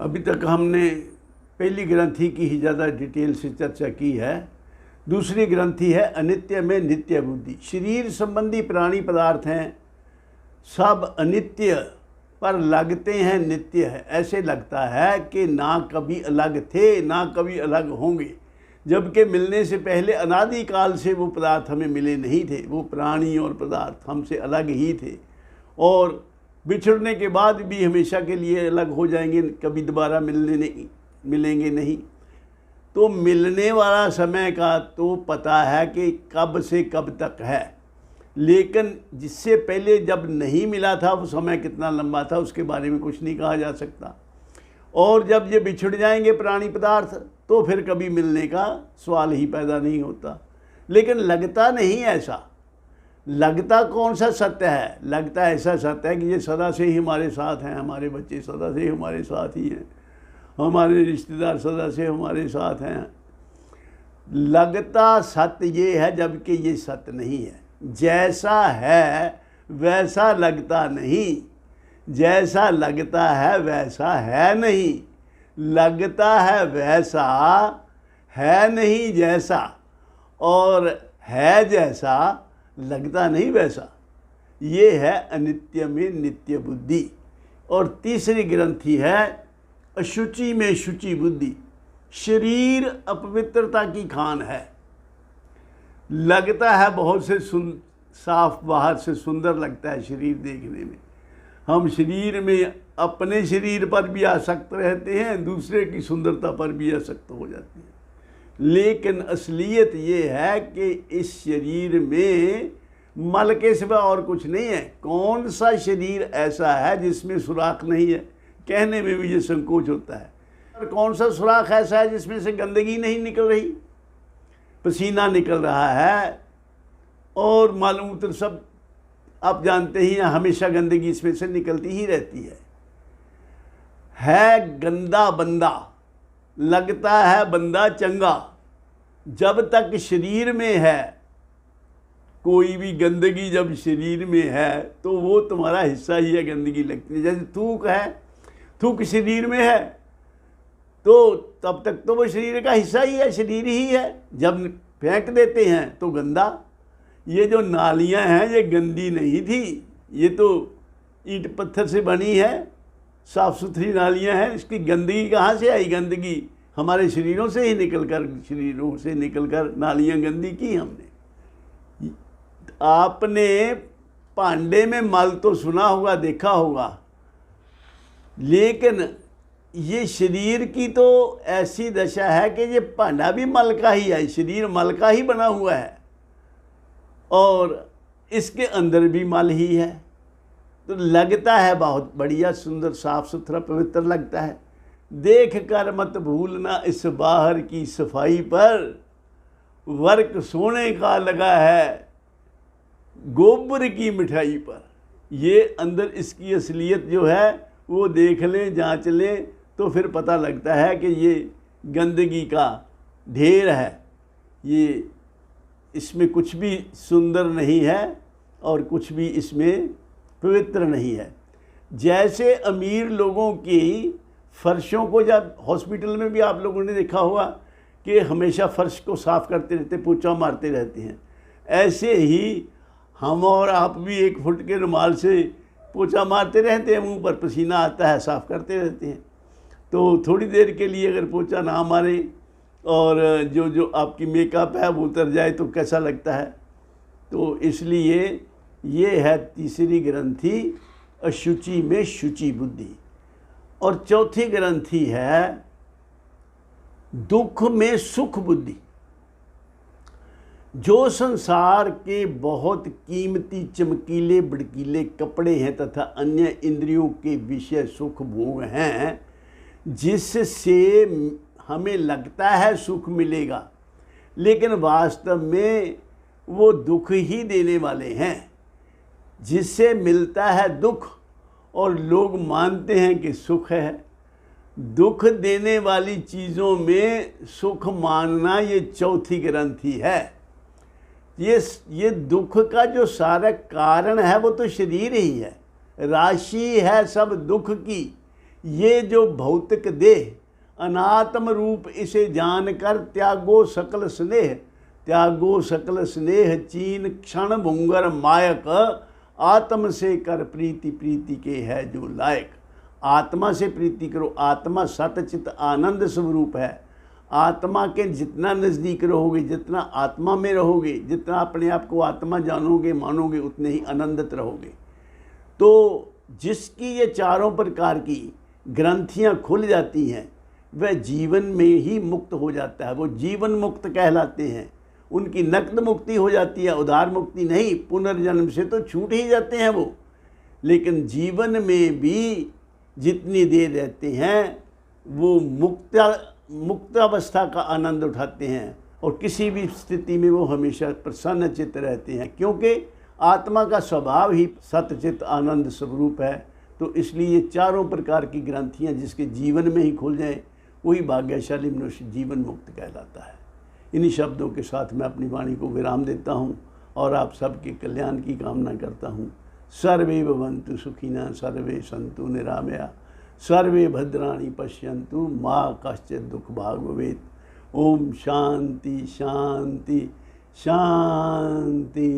अभी तक हमने पहली ग्रंथि की ही ज़्यादा डिटेल से चर्चा की है। दूसरी ग्रंथि है अनित्य में नित्य बुद्धि। शरीर संबंधी प्राणी पदार्थ हैं, सब अनित्य पर लगते हैं नित्य है। ऐसे लगता है कि ना कभी अलग थे ना कभी अलग होंगे, जबकि मिलने से पहले अनादि काल से वो पदार्थ हमें मिले नहीं थे। वो प्राणी और पदार्थ हमसे अलग ही थे और बिछड़ने के बाद भी हमेशा के लिए अलग हो जाएंगे, कभी दोबारा मिलेंगे नहीं। तो मिलने वाला समय का तो पता है कि कब से कब तक है, लेकिन जिससे पहले जब नहीं मिला था वो समय कितना लंबा था उसके बारे में कुछ नहीं कहा जा सकता। और जब ये बिछड़ जाएंगे प्राणी पदार्थ तो फिर कभी मिलने का सवाल ही पैदा नहीं होता। लेकिन लगता नहीं ऐसा। लगता कौन सा सत्य है? लगता ऐसा सत्य है कि ये सदा से ही हमारे साथ हैं, हमारे बच्चे सदा से हमारे साथ ही हैं, हमारे रिश्तेदार सदा से हमारे साथ हैं। लगता सत्य ये है, जबकि ये सत्य नहीं है। जैसा है वैसा लगता नहीं, जैसा लगता है वैसा है नहीं। लगता है वैसा है नहीं जैसा, और है जैसा लगता नहीं वैसा। ये है अनित्य में नित्य बुद्धि। और तीसरी ग्रंथि है अशुचि में शुचि बुद्धि। शरीर अपवित्रता की खान है। लगता है बहुत से साफ, बाहर से सुंदर लगता है शरीर देखने में। हम शरीर में अपने शरीर पर भी आसक्त रहते हैं, दूसरे की सुंदरता पर भी आसक्त हो जाते हैं। लेकिन असलियत ये है कि इस शरीर में मल के सिवा और कुछ नहीं है। कौन सा शरीर ऐसा है जिसमें सुराख नहीं है? कहने में भी ये संकोच होता है। और कौन सा सुराख ऐसा है जिसमें से गंदगी नहीं निकल रही? पसीना निकल रहा है और मालूम सब आप जानते ही हैं, हमेशा गंदगी इसमें से निकलती ही रहती है गंदा बंदा। लगता है बंदा चंगा। जब तक शरीर में है, कोई भी गंदगी जब शरीर में है तो वो तुम्हारा हिस्सा ही है, गंदगी लगती है। जैसे थूक है, थूक शरीर में है तो तब तक तो वो शरीर का हिस्सा ही है, शरीर ही है। जब फेंक देते हैं तो गंदा। ये जो नालियां हैं ये गंदी नहीं थी, ये तो ईंट पत्थर से बनी है, साफ़ सुथरी नालियां हैं। इसकी गंदगी कहाँ से आई? गंदगी हमारे शरीरों से ही निकल कर नालियां गंदी की हमने। आपने भांडे में मल तो सुना होगा, देखा होगा, लेकिन ये शरीर की तो ऐसी दशा है कि ये भांडा भी मल का ही है, शरीर मल का ही बना हुआ है और इसके अंदर भी मल ही है। तो लगता है बहुत बढ़िया, सुंदर, साफ सुथरा, पवित्र लगता है। देख कर मत भूलना इस बाहर की सफाई पर, वर्क सोने का लगा है गोबर की मिठाई पर। ये अंदर इसकी असलियत जो है वो देख लें, जांच लें तो फिर पता लगता है कि ये गंदगी का ढेर है। ये इसमें कुछ भी सुंदर नहीं है और कुछ भी इसमें पवित्र नहीं है। जैसे अमीर लोगों की फर्शों को, जब हॉस्पिटल में भी आप लोगों ने देखा होगा कि हमेशा फर्श को साफ़ करते रहते, पोछा मारते रहते हैं, ऐसे ही हम और आप भी 1 फुट के रुमाल से पोछा मारते रहते हैं, मुंह पर पसीना आता है, साफ़ करते रहते हैं। तो थोड़ी देर के लिए अगर पोछा ना मारे और जो आपकी मेकअप है वो उतर जाए तो कैसा लगता है? तो इसलिए ये है तीसरी ग्रंथि अशुचि में शुचि बुद्धि। और चौथी ग्रंथि है दुख में सुख बुद्धि। जो संसार के बहुत कीमती चमकीले भड़कीले कपड़े हैं तथा अन्य इंद्रियों के विषय सुख भोग हैं, जिससे हमें लगता है सुख मिलेगा, लेकिन वास्तव में वो दुख ही देने वाले हैं। जिससे मिलता है दुख और लोग मानते हैं कि सुख है। दुख देने वाली चीज़ों में सुख मानना ये चौथी ग्रंथि है। ये दुख का जो सारा कारण है वो तो शरीर ही है, राशि है सब दुख की। ये जो भौतिक देह अनात्म रूप इसे जानकर त्यागो सकल स्नेह, त्यागो सकल स्नेह चीन क्षण भुंगर मायक, आत्म से कर प्रीति प्रीति के है जो लायक। आत्मा से प्रीति करो। आत्मा सतचित आनंद स्वरूप है। आत्मा के जितना नज़दीक रहोगे, जितना आत्मा में रहोगे, जितना अपने आप को आत्मा जानोगे मानोगे, उतने ही आनंदित रहोगे। तो जिसकी ये चारों प्रकार की ग्रंथियां खुल जाती हैं वह जीवन में ही मुक्त हो जाता है। वो जीवन मुक्त कहलाते हैं। उनकी नकद मुक्ति हो जाती है, उधार मुक्ति नहीं। पुनर्जन्म से तो छूट ही जाते हैं वो, लेकिन जीवन में भी जितनी देर रहते हैं वो मुक्तावस्था का आनंद उठाते हैं और किसी भी स्थिति में वो हमेशा प्रसन्न चित्त रहते हैं, क्योंकि आत्मा का स्वभाव ही सतचित आनंद स्वरूप है। तो इसलिए ये चारों प्रकार की ग्रंथियाँ जिसके जीवन में ही खुल जाए वही भाग्यशाली मनुष्य जीवन मुक्त कहलाता है। इन्हीं शब्दों के साथ मैं अपनी वाणी को विराम देता हूँ और आप सबके कल्याण की कामना करता हूँ। सर्वे भवन्तु सुखिनः, सर्वे सन्तु निरामया, सर्वे भद्राणि पश्यन्तु, मा कश्चित् दुःख भाग् भवेत्। ओम शांति शांति शांति।